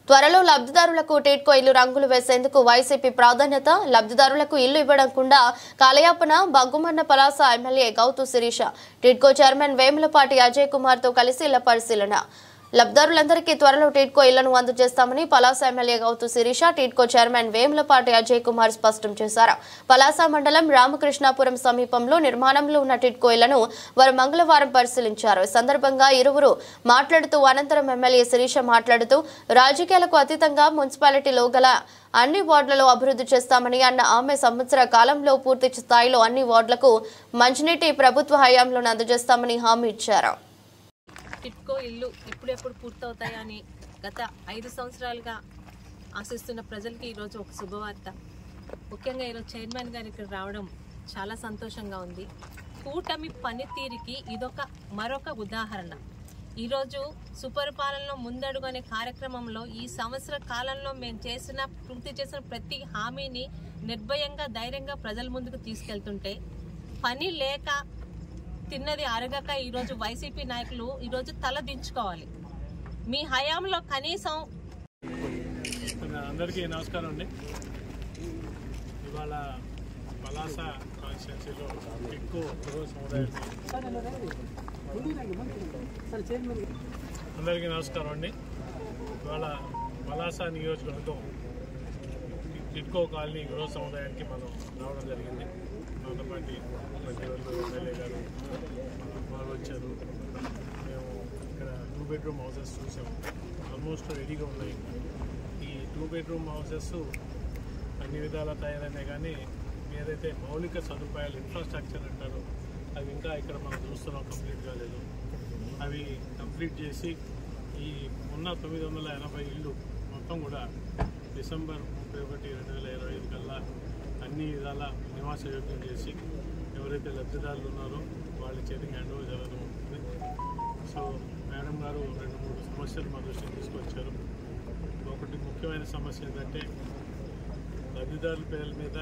త్వరలో లబ్ధిదారులకు టిడ్కో ఇల్లు రంగులు వేసేందుకు వైసీపీ ప్రాధాన్యత. లబ్ధిదారులకు ఇల్లు ఇవ్వకుండా కాలయాపన. బగ్గుమన్న పలాస ఎమ్మెల్యే గౌతు శిరీష టిడ్కో చైర్మన్ వేములపాటి అజయ్ కుమార్ తో కలిసి ఇళ్ల పరిశీలన. లబ్ధిదారులందరికీ త్వరలో టిడ్కో ఇళ్లను అందజేస్తామని పలాస ఎమ్మెల్యే గౌతు శిరీష టిడ్కో చైర్మన్ వేములపాటి అజయ్ కుమార్ స్పష్టం చేశారు. పలాస మండలం రామకృష్ణాపురం సమీపంలో నిర్మాణంలో ఉన్న టిడ్కో ఇళ్లను వారు మంగళవారం పరిశీలించారు. ఈ సందర్భంగా ఇరువురు మాట్లాడుతూ అనంతరం ఎమ్మెల్యే శిరీష మాట్లాడుతూ రాజకీయాలకు అతీతంగా మున్సిపాలిటీలో గల అన్ని వార్డులలో అభివృద్ధి చేస్తామని అన్న ఆమె సంవత్సర కాలంలో పూర్తి స్థాయిలో అన్ని వార్డులకు మంచినీటి ప్రభుత్వ హయాంలో అందజేస్తామని హామీ ఇచ్చారు. టిడ్కో ఇల్లు ఎప్పుడెప్పుడు పూర్తవుతాయని గత 5 సంవత్సరాలుగా ఆశిస్తున్న ప్రజలకి ఈరోజు ఒక శుభవార్త. ముఖ్యంగా ఈరోజు చైర్మన్ గారు ఇక్కడ రావడం చాలా సంతోషంగా ఉంది. కూటమి పనితీరుకి ఇదొక మరొక ఉదాహరణ. ఈరోజు సుపరిపాలనలో ముందడుగు అనే కార్యక్రమంలో ఈ సంవత్సర కాలంలో మేము పూర్తి చేసిన ప్రతి హామీని నిర్భయంగా ధైర్యంగా ప్రజల ముందుకు తీసుకెళ్తుంటే పని లేక తిన్నది అరగక ఈరోజు వైసీపీ నాయకులు ఈరోజు తల దించుకోవాలి. మీ హయాంలో కనీసం. అందరికీ నమస్కారం అండి. ఇవాళ పలాస కాన్స్టిట్యున్సీలో టిడ్కో సముదాయాన్ని అందరికీ నమస్కారం అండి. ఇవాళ పలాస నియోజకవర్గం టిడ్కో కాలనీ గృహ సముదాయానికి మనం రావడం జరిగింది. మనతో పాటు ఎమ్మెల్యే గారు వాళ్ళు వచ్చారు. మేము ఇక్కడ 2 బెడ్రూమ్ హౌసెస్ చూసాము. ఆల్మోస్ట్ రెడీగా ఉన్నాయి. ఈ 2 బెడ్రూమ్ హౌసెస్ అన్ని విధాలా తయారైనాయి, కానీ ఏదైతే మౌలిక సదుపాయాలు ఇన్ఫ్రాస్ట్రక్చర్ అంటారో అవి ఇంకా ఇక్కడ మనం చూస్తున్నాం, కంప్లీట్ కాలేదు. అవి కంప్లీట్ చేసి ఈ ఉన్న 980 ఇళ్ళు మొత్తం కూడా డిసెంబర్ 31, 2025 కల్లా అన్ని విధాలా నివాస యోగ్యం చేసి ఎవరైతే లబ్ధిదారులు ఉన్నారో వాళ్ళ చేతికి హ్యాండ్ ఓవర్ జరగడం ఉంటుంది. సో మేడం గారు 2-3 సమస్యలు మా దృష్టికి తీసుకొచ్చారు. ఒకటి ముఖ్యమైన సమస్య ఏంటంటే లబ్ధిదారుల పేర్ల మీద